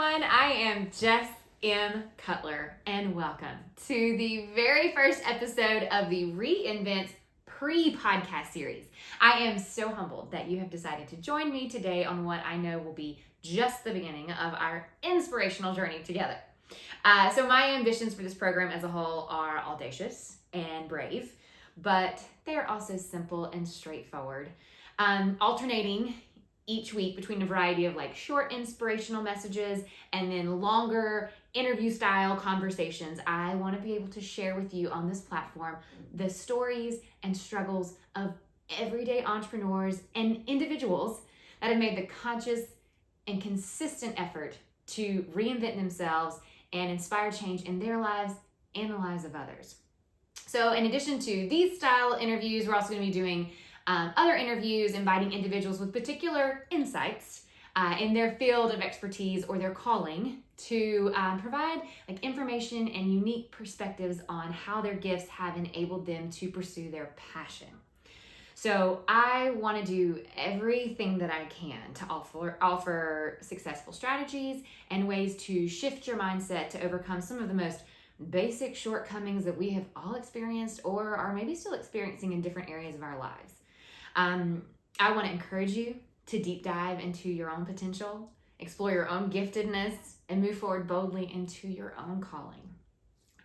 everyone. I am Jess M. Cutler, and welcome to the very first episode of the Reinvent pre-podcast series. I am so humbled that you have decided to join me today on what I know will be just the beginning of our inspirational journey together. So my ambitions for this program as a whole are audacious and brave, but they're also simple and straightforward. Alternating each week between a variety of short inspirational messages and then longer interview style conversations, I want to be able to share with you on this platform the stories and struggles of everyday entrepreneurs and individuals that have made the conscious and consistent effort to reinvent themselves and inspire change in their lives and the lives of others. So in addition to these style interviews, we're also going to be doing other interviews inviting individuals with particular insights in their field of expertise or their calling to provide information and unique perspectives on how their gifts have enabled them to pursue their passion. So I want to do everything that I can to offer successful strategies and ways to shift your mindset to overcome some of the most basic shortcomings that we have all experienced or are maybe still experiencing in different areas of our lives. I want to encourage you to deep dive into your own potential, explore your own giftedness, and move forward boldly into your own calling.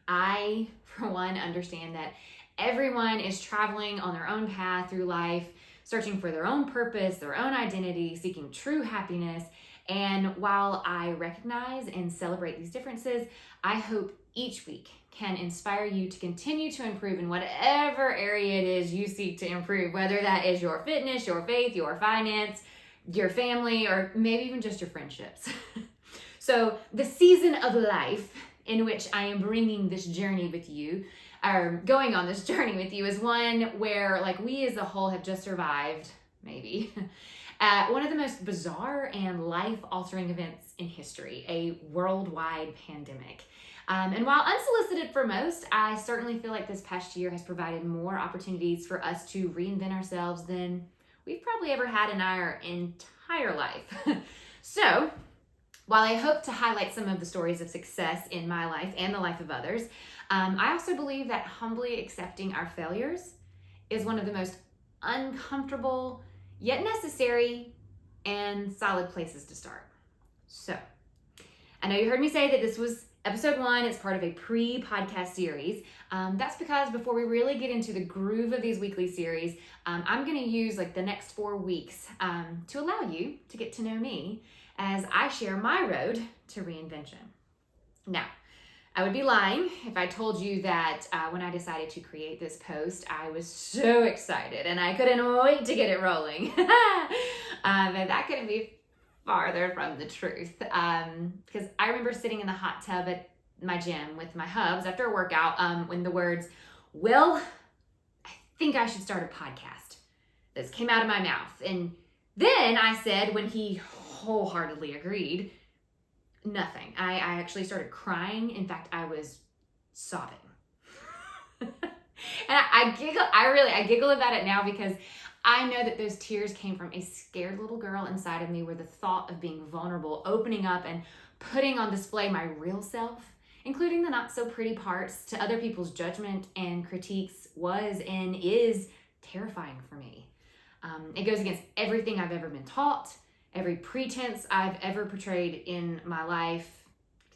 I, for one, understand that everyone is traveling on their own path through life, searching for their own purpose, their own identity, seeking true happiness. And while I recognize and celebrate these differences, I hope each week can inspire you to continue to improve in whatever area it is you seek to improve, whether that is your fitness, your faith, your finance, your family, or maybe even just your friendships. So the season of life in which I am bringing this journey with you, or going on this journey with you, is one where we as a whole have just survived, maybe, one of the most bizarre and life-altering events in history, a worldwide pandemic. And while unsolicited for most, I certainly feel like this past year has provided more opportunities for us to reinvent ourselves than we've probably ever had in our entire life. So, while I hope to highlight some of the stories of success in my life and the life of others, I also believe that humbly accepting our failures is one of the most uncomfortable, yet necessary and solid places to start. So, I know you heard me say that this was episode 1. It's part of a pre-podcast series. That's because before we really get into the groove of these weekly series, I'm going to use the next 4 weeks to allow you to get to know me as I share my road to reinvention. Now, I would be lying if I told you that when I decided to create this post, I was so excited and I couldn't wait to get it rolling. But that couldn't be farther from the truth, because I remember sitting in the hot tub at my gym with my hubs after a workout when the words, "Will, I think I should start a podcast," this came out of my mouth. And then I said, when he wholeheartedly agreed, nothing. I actually started crying. In fact, I was sobbing. And I giggle about it now because I know that those tears came from a scared little girl inside of me, where the thought of being vulnerable, opening up, and putting on display my real self, including the not so pretty parts, to other people's judgment and critiques, was and is terrifying for me. It goes against everything I've ever been taught, every pretense I've ever portrayed in my life,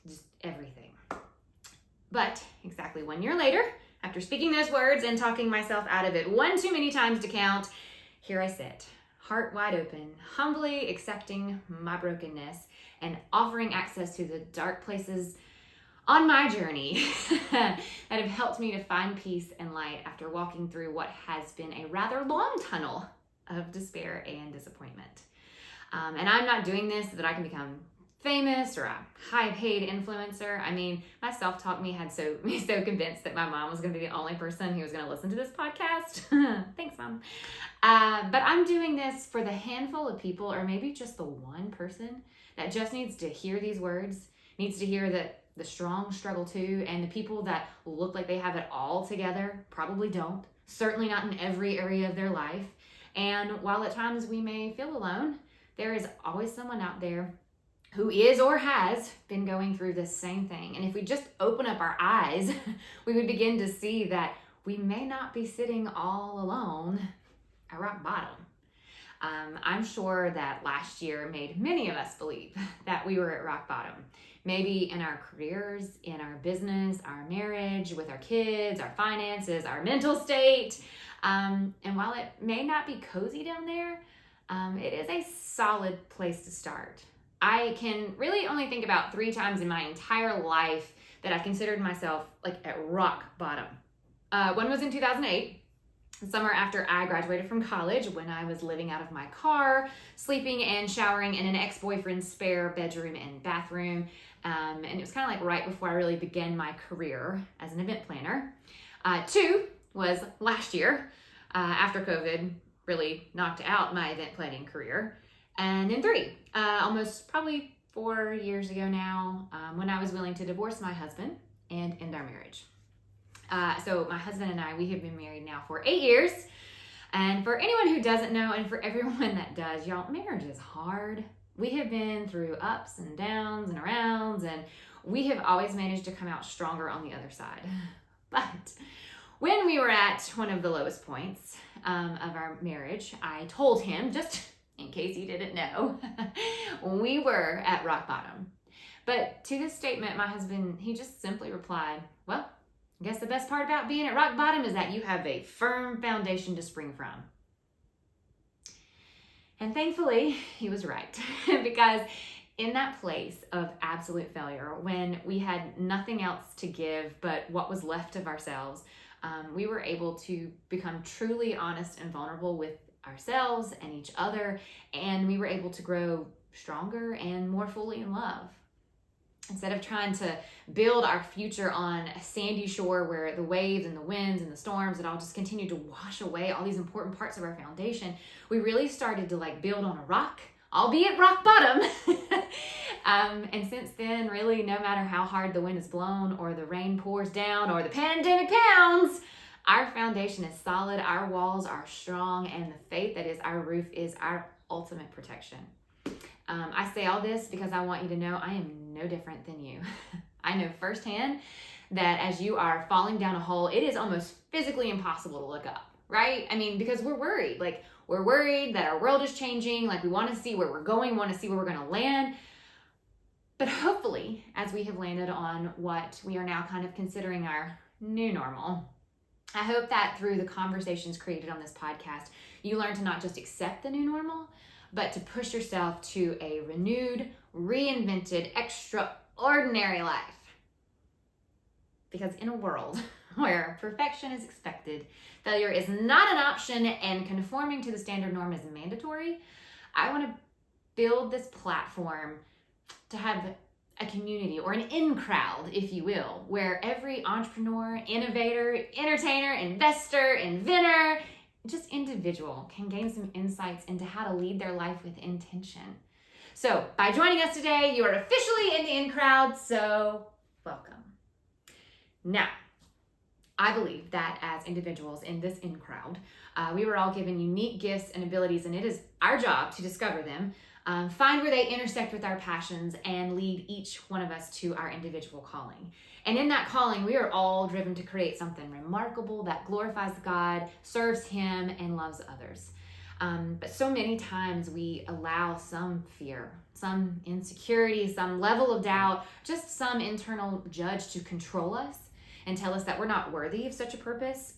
just everything. But exactly 1 year later, after speaking those words and talking myself out of it one too many times to count, here I sit, heart wide open, humbly accepting my brokenness and offering access to the dark places on my journey that have helped me to find peace and light after walking through what has been a rather long tunnel of despair and disappointment. And I'm not doing this so that I can become famous or a high-paid influencer. I mean, my self-talk me had me so convinced that my mom was going to be the only person who was going to listen to this podcast. Thanks, Mom. But I'm doing this for the handful of people, or maybe just the one person that just needs to hear these words, needs to hear that the strong struggle too, and the people that look like they have it all together probably don't, certainly not in every area of their life. And while at times we may feel alone, there is always someone out there who is or has been going through this same thing. And if we just open up our eyes, we would begin to see that we may not be sitting all alone at rock bottom. I'm sure that last year made many of us believe that we were at rock bottom. Maybe in our careers, in our business, our marriage, with our kids, our finances, our mental state. And while it may not be cozy down there, it is a solid place to start. I can really only think about 3 times in my entire life that I considered myself like at rock bottom. One was in 2008. The summer after I graduated from college, when I was living out of my car, sleeping and showering in an ex-boyfriend's spare bedroom and bathroom. And it was kind of like right before I really began my career as an event planner. 2 was last year, after COVID really knocked out my event planning career. And then 3, almost probably 4 years ago now, when I was willing to divorce my husband and end our marriage. So my husband and I, we have been married now for 8 years. And for anyone who doesn't know, and for everyone that does, y'all, marriage is hard. We have been through ups and downs and arounds, and we have always managed to come out stronger on the other side. But when we were at one of the lowest points of our marriage, I told him, just in case he didn't know, we were at rock bottom. But to this statement, my husband, he just simply replied, well, I guess the best part about being at rock bottom is that you have a firm foundation to spring from. And thankfully, he was right, because in that place of absolute failure, when we had nothing else to give but what was left of ourselves, we were able to become truly honest and vulnerable with ourselves and each other, and we were able to grow stronger and more fully in love. Instead of trying to build our future on a sandy shore where the waves and the winds and the storms and all just continue to wash away all these important parts of our foundation, we really started to build on a rock, albeit rock bottom. And since then, really, no matter how hard the wind is blown or the rain pours down or the pandemic pounds, our foundation is solid, our walls are strong, and the faith that is our roof is our ultimate protection. I say all this because I want you to know I am no different than you. I know firsthand that as you are falling down a hole, it is almost physically impossible to look up, right? I mean, because we're worried. We're worried that our world is changing. We want to see where we're going, want to see where we're going to land. But hopefully, as we have landed on what we are now kind of considering our new normal, I hope that through the conversations created on this podcast, you learn to not just accept the new normal, but to push yourself to a renewed, reinvented, extraordinary life. Because in a world where perfection is expected, failure is not an option, and conforming to the standard norm is mandatory, I want to build this platform to have a community or an in-crowd, if you will, where every entrepreneur, innovator, entertainer, investor, inventor, just individual can gain some insights into how to lead their life with intention. So by joining us today, you are officially in the in-crowd, so welcome. Now, I believe that as individuals in this in-crowd, we were all given unique gifts and abilities, and it is our job to discover them, find where they intersect with our passions, and lead each one of us to our individual calling. And in that calling, we are all driven to create something remarkable that glorifies God, serves Him, and loves others. But so many times we allow some fear, some insecurity, some level of doubt, just some internal judge to control us and tell us that we're not worthy of such a purpose,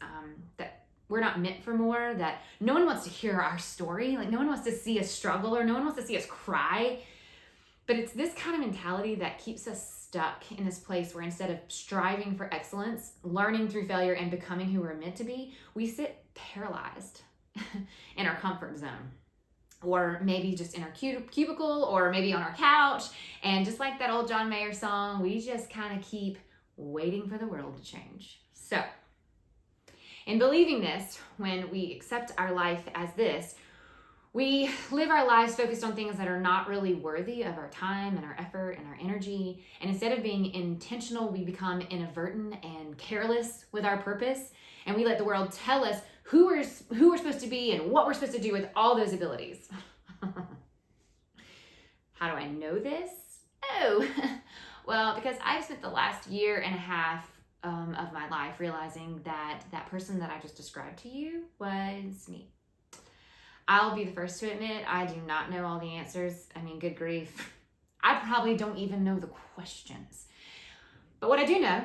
that we're not meant for more, that no one wants to hear our story, no one wants to see us struggle, or no one wants to see us cry. But it's this kind of mentality that keeps us stuck in this place where instead of striving for excellence, learning through failure, and becoming who we're meant to be, we sit paralyzed in our comfort zone. Or maybe just in our cubicle, or maybe on our couch. And just like that old John Mayer song, we just kind of keep waiting for the world to change. So, in believing this, when we accept our life as this, we live our lives focused on things that are not really worthy of our time and our effort and our energy. And instead of being intentional, we become inadvertent and careless with our purpose. And we let the world tell us who we're supposed to be and what we're supposed to do with all those abilities. How do I know this? no. Well, because I've spent the last year and a half of my life realizing that that person that I just described to you was me. I'll be the first to admit I do not know all the answers. I mean, good grief. I probably don't even know the questions. But what I do know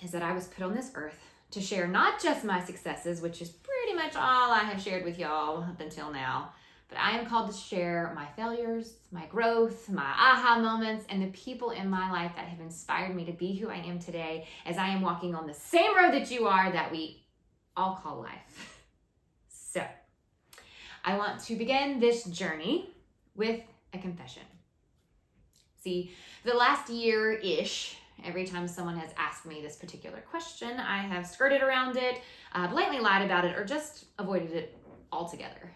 is that I was put on this earth to share not just my successes, which is pretty much all I have shared with y'all up until now, but I am called to share my failures, my growth, my aha moments, and the people in my life that have inspired me to be who I am today as I am walking on the same road that you are that we all call life. So, I want to begin this journey with a confession. See, the last year-ish, every time someone has asked me this particular question, I have skirted around it, blatantly lied about it, or just avoided it altogether.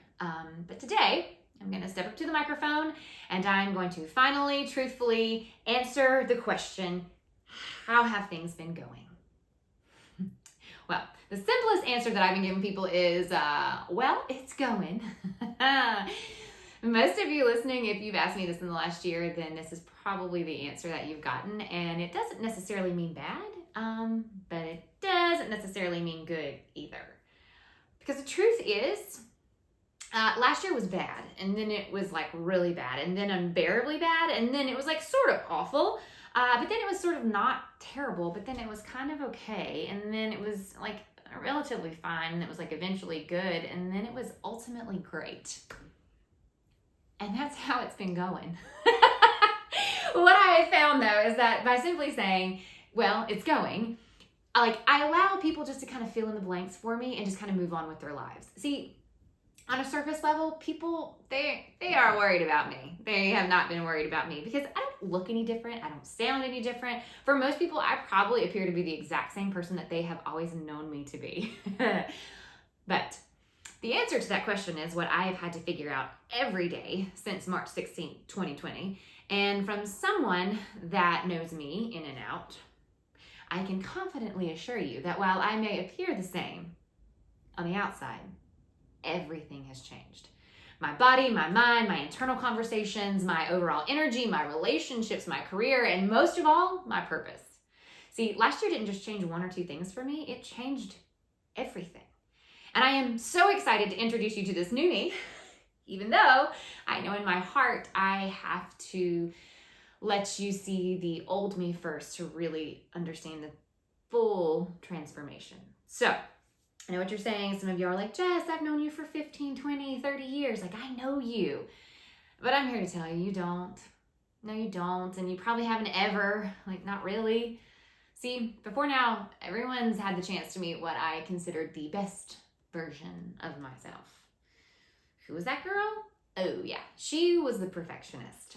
But today, I'm going to step up to the microphone and I'm going to finally, truthfully answer the question, how have things been going? Well, the simplest answer that I've been giving people is, well, it's going. Most of you listening, if you've asked me this in the last year, then this is probably the answer that you've gotten. And it doesn't necessarily mean bad, but it doesn't necessarily mean good either. Because the truth is, last year was bad, and then it was like really bad, and then unbearably bad, and then it was like sort of awful, but then it was sort of not terrible, but then it was kind of okay, and then it was like relatively fine, and it was like eventually good, and then it was ultimately great. And that's how it's been going. What I have found though is that by simply saying, well, it's going, I allow people just to kind of fill in the blanks for me and just kind of move on with their lives. See, on a surface level, people, they are worried about me. They have not been worried about me because I don't look any different. I don't sound any different. For most people, I probably appear to be the exact same person that they have always known me to be. But the answer to that question is what I have had to figure out every day since March 16, 2020. And from someone that knows me in and out, I can confidently assure you that while I may appear the same on the outside, everything has changed. My body, my mind, my internal conversations, my overall energy, my relationships, my career, and most of all, my purpose. See, last year didn't just change one or two things for me, it changed everything. And I am so excited to introduce you to this new me, even though I know in my heart I have to let you see the old me first to really understand the full transformation. So, I know what you're saying. Some of you are like, Jess, I've known you for 15, 20, 30 years. Like, I know you. But I'm here to tell you, you don't. No, you don't. And you probably haven't ever. Like, not really. See, before now, everyone's had the chance to meet what I considered the best version of myself. Who was that girl? Oh, yeah. She was the perfectionist.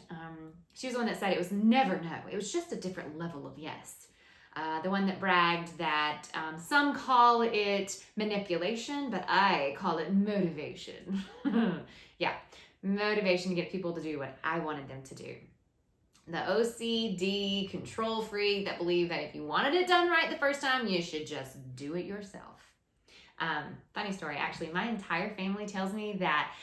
She was the one that said it was never no. It was just a different level of yes. The one that bragged that some call it manipulation, but I call it motivation. Yeah, motivation to get people to do what I wanted them to do. The OCD control freak that believed that if you wanted it done right the first time, you should just do it yourself. Funny story, actually, my entire family tells me that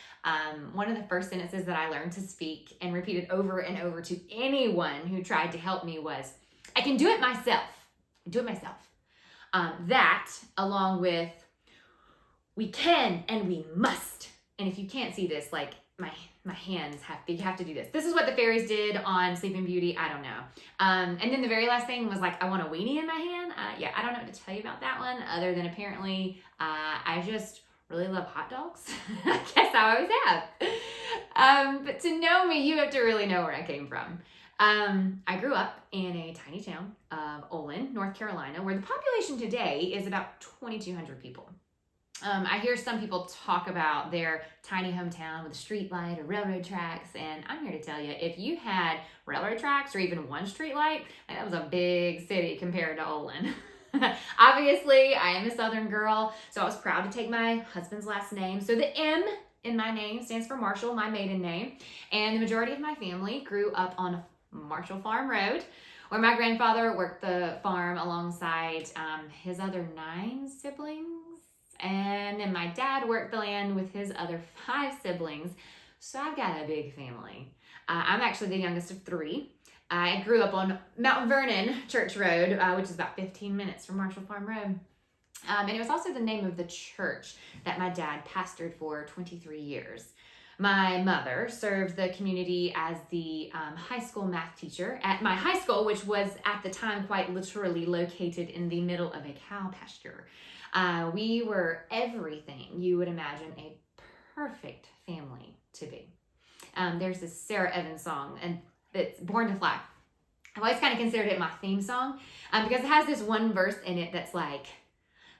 one of the first sentences that I learned to speak and repeated over and over to anyone who tried to help me was, I can do it myself. Do it myself. That, along with, we can and we must. And if you can't see this, like my hands you have to do this. This is what the fairies did on Sleeping Beauty. I don't know. And then the very last thing was like, I want a weenie in my hand. Yeah, I don't know what to tell you about that one, other than apparently I just really love hot dogs. I guess I always have. But to know me, you have to really know where I came from. I grew up in a tiny town of Olin, North Carolina, where the population today is about 2,200 people. I hear some people talk about their tiny hometown with a street light or railroad tracks, and I'm here to tell you, if you had railroad tracks or even one street light, that was a big city compared to Olin. Obviously, I am a Southern girl, so I was proud to take my husband's last name. So the M in my name stands for Marshall, my maiden name, and the majority of my family grew up on Marshall Farm Road, where my grandfather worked the farm alongside his other 9 siblings. And then my dad worked the land with his other 5 siblings. So I've got a big family. I'm actually the youngest of 3. I grew up on Mount Vernon Church Road, which is about 15 minutes from Marshall Farm Road. And it was also the name of the church that my dad pastored for 23 years. My mother served the community as the high school math teacher at my high school, which was at the time quite literally located in the middle of a cow pasture. We were everything you would imagine a perfect family to be. There's this Sarah Evans song, and it's Born to Fly. I've always kind of considered it my theme song because it has this one verse in it that's like,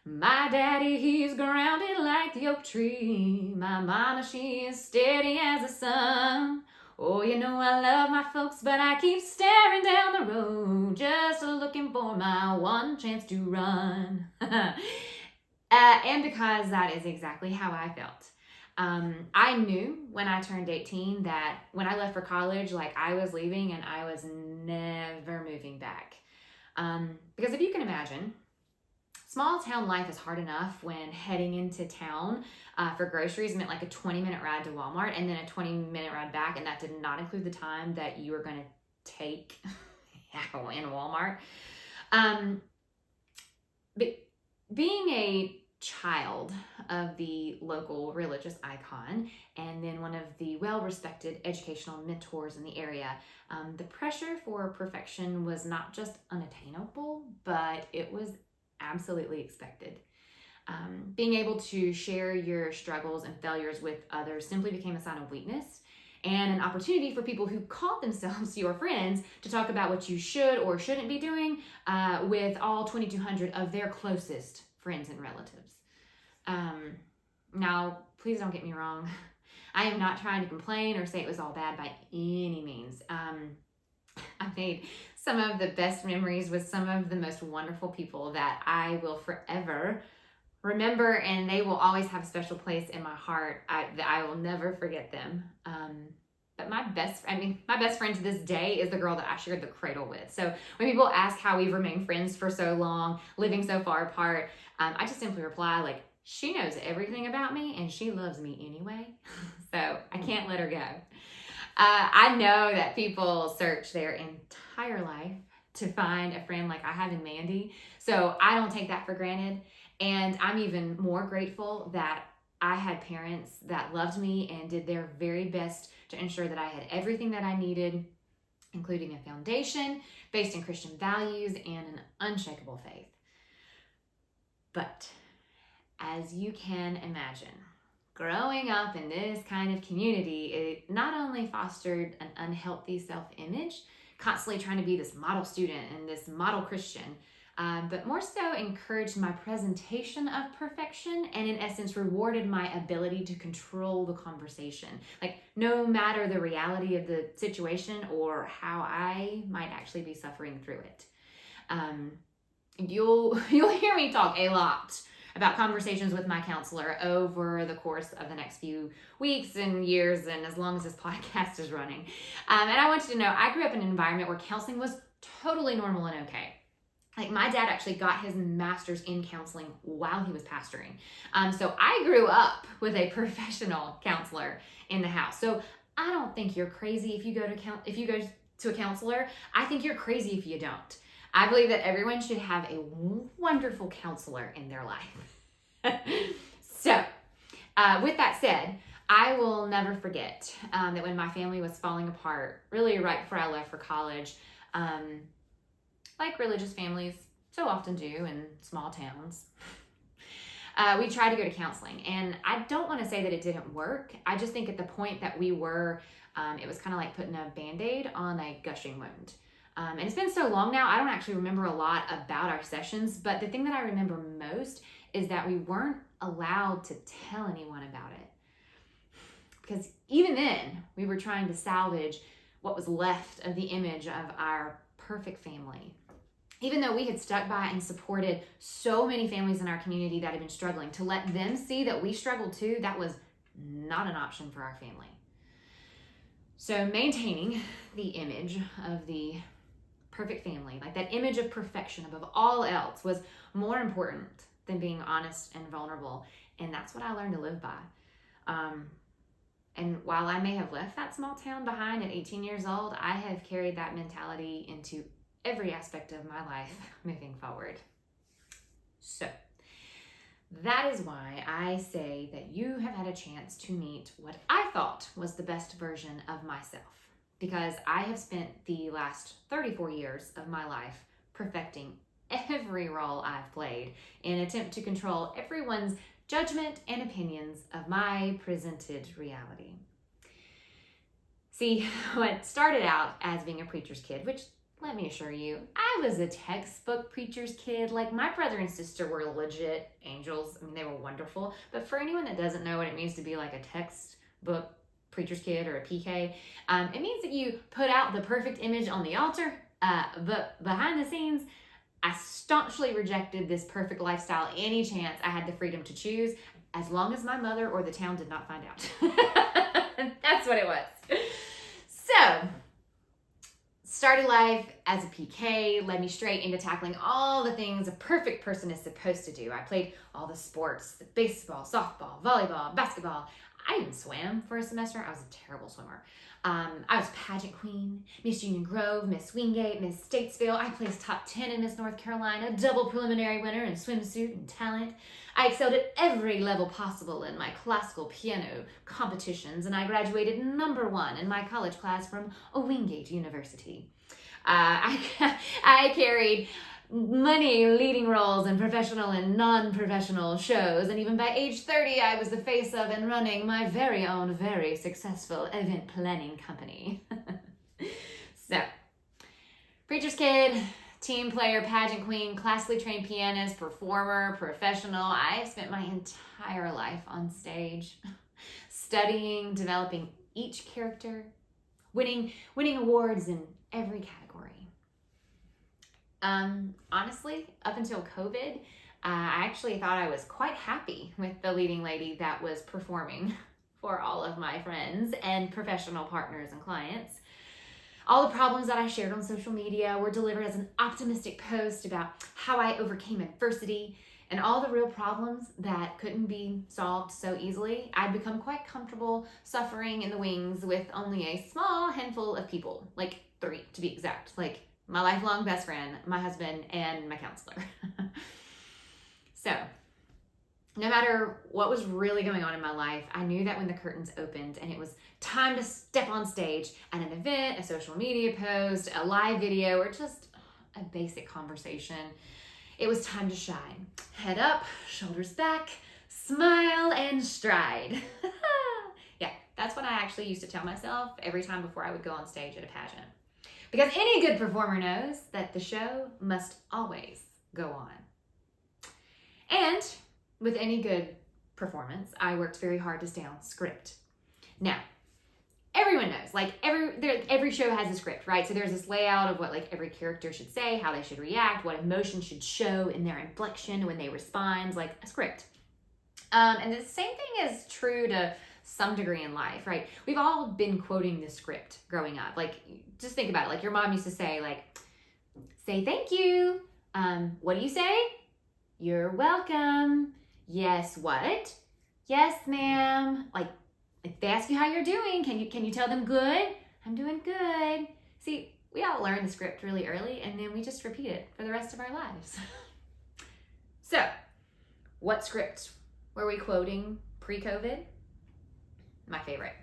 my daddy, he's grounded like the oak tree. My mama, she is steady as the sun. Oh, you know I love my folks, but I keep staring down the road, just looking for my one chance to run. And because that is exactly how I felt. I knew when I turned 18 that when I left for college, like I was leaving and I was never moving back. Because if you can imagine, small town life is hard enough when heading into town for groceries meant like a 20-minute ride to Walmart and then a 20-minute ride back, and that did not include the time that you were going to take in Walmart. But being a child of the local religious icon and then one of the well-respected educational mentors in the area, the pressure for perfection was not just unattainable, but it was absolutely expected. Being able to share your struggles and failures with others simply became a sign of weakness and an opportunity for people who called themselves your friends to talk about what you should or shouldn't be doing with all 2,200 of their closest friends and relatives. Now, please don't get me wrong. I am not trying to complain or say it was all bad by any means. I made some of the best memories with some of the most wonderful people that I will forever remember, and they will always have a special place in my heart. I will never forget them. But my best friend to this day is the girl that I shared the cradle with. So when people ask how we've remained friends for so long, living so far apart, I just simply reply like, she knows everything about me and she loves me anyway. So I can't let her go. I know that people search their entire life to find a friend like I have in Mandy. So I don't take that for granted. And I'm even more grateful that I had parents that loved me and did their very best to ensure that I had everything that I needed, including a foundation based in Christian values and an unshakable faith. But as you can imagine, growing up in this kind of community, it not only fostered an unhealthy self-image, constantly trying to be this model student and this model Christian, but more so encouraged my presentation of perfection and in essence rewarded my ability to control the conversation. Like no matter the reality of the situation or how I might actually be suffering through it. You'll hear me talk a lot about conversations with my counselor over the course of the next few weeks and years and as long as this podcast is running. And I want you to know, I grew up in an environment where counseling was totally normal and okay. Like my dad actually got his master's in counseling while he was pastoring. So I grew up with a professional counselor in the house. So I don't think you're crazy if you go to a counselor. I think you're crazy if you don't. I believe that everyone should have a wonderful counselor in their life. So, with that said, I will never forget that when my family was falling apart, really right before I left for college, like religious families so often do in small towns, we tried to go to counseling. And I don't want to say that it didn't work. I just think at the point that we were, it was kind of like putting a Band-Aid on a gushing wound. And it's been so long now, I don't actually remember a lot about our sessions, but the thing that I remember most is that we weren't allowed to tell anyone about it. Because even then, we were trying to salvage what was left of the image of our perfect family. Even though we had stuck by and supported so many families in our community that had been struggling, to let them see that we struggled too, that was not an option for our family. So maintaining the image of the perfect family, like that image of perfection above all else, was more important than being honest and vulnerable. And that's what I learned to live by. And while I may have left that small town behind at 18 years old, I have carried that mentality into every aspect of my life moving forward. So that is why I say that you have had a chance to meet what I thought was the best version of myself, because I have spent the last 34 years of my life perfecting every role I've played in an attempt to control everyone's judgment and opinions of my presented reality. See, what started out as being a preacher's kid, which, let me assure you, I was a textbook preacher's kid. Like, my brother and sister were legit angels. I mean, they were wonderful. But for anyone that doesn't know what it means to be like a textbook preacher's kid or a PK, it means that you put out the perfect image on the altar, but behind the scenes, I staunchly rejected this perfect lifestyle any chance I had the freedom to choose, as long as my mother or the town did not find out. That's what it was. So, started life as a PK, led me straight into tackling all the things a perfect person is supposed to do. I played all the sports, baseball, softball, volleyball, basketball. I even swam for a semester. I was a terrible swimmer. I was pageant queen, Miss Union Grove, Miss Wingate, Miss Statesville. I placed top 10 in Miss North Carolina, double preliminary winner in swimsuit and talent. I excelled at every level possible in my classical piano competitions, and I graduated #1 in my college class from Wingate University. I carried many leading roles in professional and non-professional shows, and even by age 30, I was the face of and running my very own, very successful event planning company. So, preacher's kid, team player, pageant queen, classically trained pianist, performer, professional. I've spent my entire life on stage, studying, developing each character, winning awards in every category. Honestly, up until COVID, I actually thought I was quite happy with the leading lady that was performing for all of my friends and professional partners and clients. All the problems that I shared on social media were delivered as an optimistic post about how I overcame adversity, and all the real problems that couldn't be solved so easily. I'd become quite comfortable suffering in the wings with only a small handful of people, like 3 to be exact, like my lifelong best friend, my husband, and my counselor. So, no matter what was really going on in my life, I knew that when the curtains opened and it was time to step on stage at an event, a social media post, a live video, or just a basic conversation, it was time to shine. Head up, shoulders back, smile, and stride. Yeah, that's what I actually used to tell myself every time before I would go on stage at a pageant. Because any good performer knows that the show must always go on. And with any good performance, I worked very hard to stay on script. Now, everyone knows, like every show has a script, right? So there's this layout of what like every character should say, how they should react, what emotion should show in their inflection when they respond, like a script. And the same thing is true to some degree in life, right? We've all been quoting the script growing up. Like, just think about it. Like your mom used to say, like, say thank you. What do you say? You're welcome. Yes, what? Yes, ma'am. Like, if they ask you how you're doing, can you tell them good? I'm doing good. See, we all learn the script really early, and then we just repeat it for the rest of our lives. So, what script were we quoting pre-COVID? My favorite.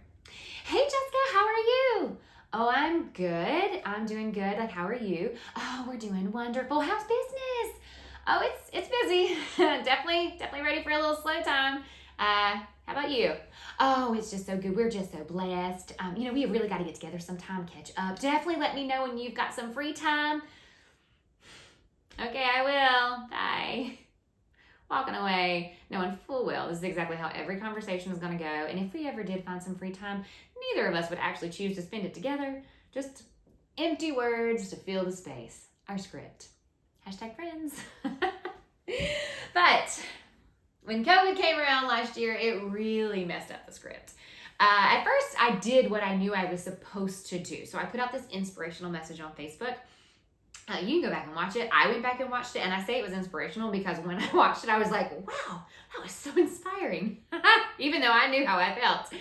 Hey, Jessica, how are you? Oh, I'm good. I'm doing good. Like, how are you? Oh, we're doing wonderful. How's business? Oh, it's busy. definitely ready for a little slow time. How about you? Oh, it's just so good. We're just so blessed. We really got to get together sometime, catch up. Definitely let me know when you've got some free time. Okay, I will. Bye. Walking away, knowing full well this is exactly how every conversation is going to go. And if we ever did find some free time, neither of us would actually choose to spend it together. Just empty words to fill the space. Our script. #friends. But when COVID came around last year, it really messed up the script. At first, I did what I knew I was supposed to do. So I put out this inspirational message on Facebook. You can go back and watch it. I went back and watched it, and I say it was inspirational because when I watched it, I was like, wow, that was so inspiring, even though I knew how I felt.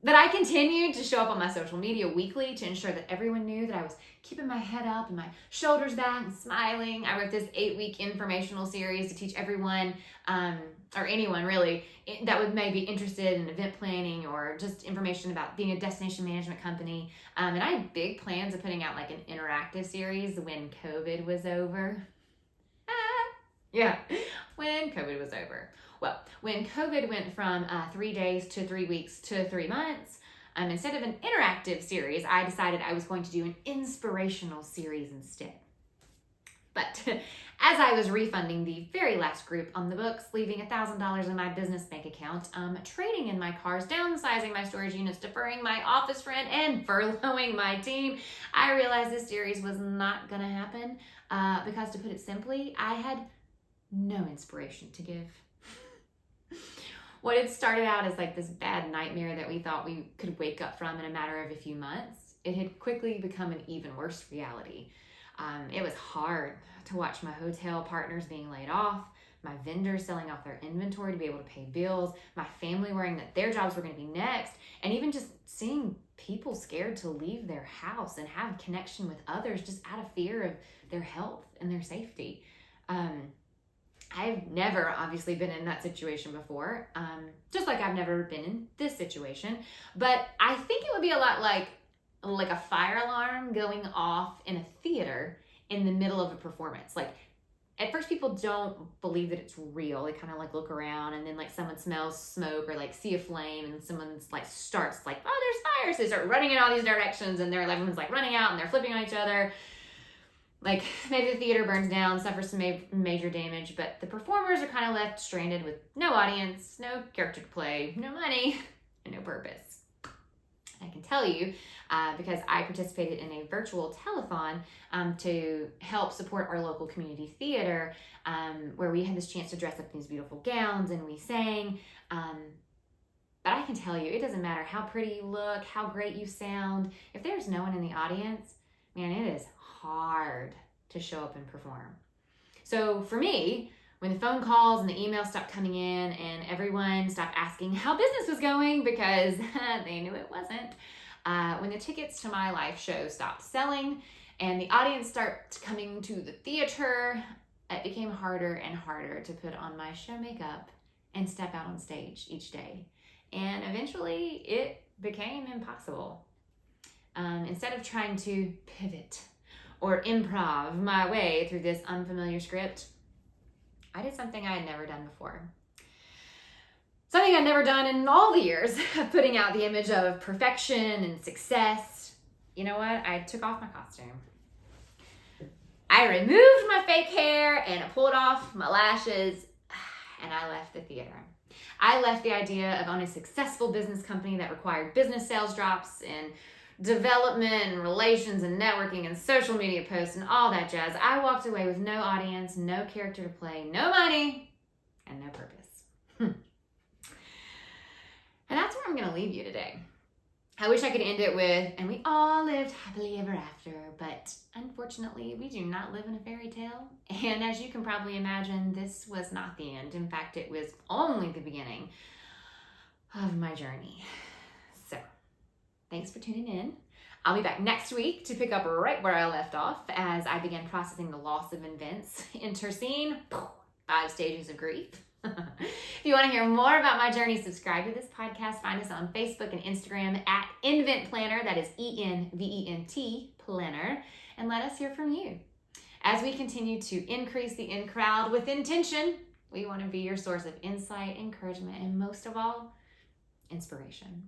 But I continued to show up on my social media weekly to ensure that everyone knew that I was keeping my head up and my shoulders back and smiling. I wrote this 8-week informational series to teach everyone, or anyone really, that would maybe be interested in event planning or just information about being a destination management company. And I had big plans of putting out like an interactive series when COVID was over. Yeah, when COVID was over. Well, when COVID went from 3 days to 3 weeks to 3 months, instead of an interactive series, I decided I was going to do an inspirational series instead. But as I was refunding the very last group on the books, leaving $1,000 in my business bank account, trading in my cars, downsizing my storage units, deferring my office rent, and furloughing my team, I realized this series was not going to happen because, to put it simply, I had no inspiration to give. What had started out as like this bad nightmare that we thought we could wake up from in a matter of a few months, it had quickly become an even worse reality. It was hard to watch my hotel partners being laid off, my vendors selling off their inventory to be able to pay bills, my family worrying that their jobs were going to be next, and even just seeing people scared to leave their house and have connection with others just out of fear of their health and their safety. I've never obviously been in that situation before, just like I've never been in this situation, but I think it would be a lot like a fire alarm going off in a theater in the middle of a performance. Like, at first people don't believe that it's real. They kind of like look around, and then like someone smells smoke or like see a flame, and someone's like starts like, oh, there's fire. So they start running in all these directions, and everyone's like running out and they're flipping on each other. Like, maybe the theater burns down, suffers some major damage, but the performers are kind of left stranded with no audience, no character to play, no money, and no purpose. I can tell you, because I participated in a virtual telethon to help support our local community theater, where we had this chance to dress up in these beautiful gowns and we sang. But I can tell you, it doesn't matter how pretty you look, how great you sound. If there's no one in the audience, man, it is hard to show up and perform. So for me, when the phone calls and the emails stopped coming in and everyone stopped asking how business was going because they knew it wasn't, when the tickets to my live show stopped selling and the audience started coming to the theater, it became harder and harder to put on my show makeup and step out on stage each day. And eventually it became impossible. Instead of trying to pivot or improv my way through this unfamiliar script, I did something I had never done before. Something I'd never done in all the years of putting out the image of perfection and success. You know what? I took off my costume. I removed my fake hair and I pulled off my lashes, and I left the theater. I left the idea of owning a successful business company that required business sales drops and development and relations and networking and social media posts and all that jazz. I walked away with no audience, no character to play, no money, and no purpose. And that's where I'm going to leave you today. I wish I could end it with, and we all lived happily ever after, but unfortunately, we do not live in a fairy tale. And as you can probably imagine, this was not the end. In fact, it was only the beginning of my journey. So, thanks for tuning in. I'll be back next week to pick up right where I left off as I began processing the loss of events. Enter scene, 5 stages of grief. If you want to hear more about my journey, subscribe to this podcast. Find us on Facebook and Instagram at Invent Planner. That is ENVENT Planner. And let us hear from you. As we continue to increase the in crowd with intention, we want to be your source of insight, encouragement, and most of all, inspiration.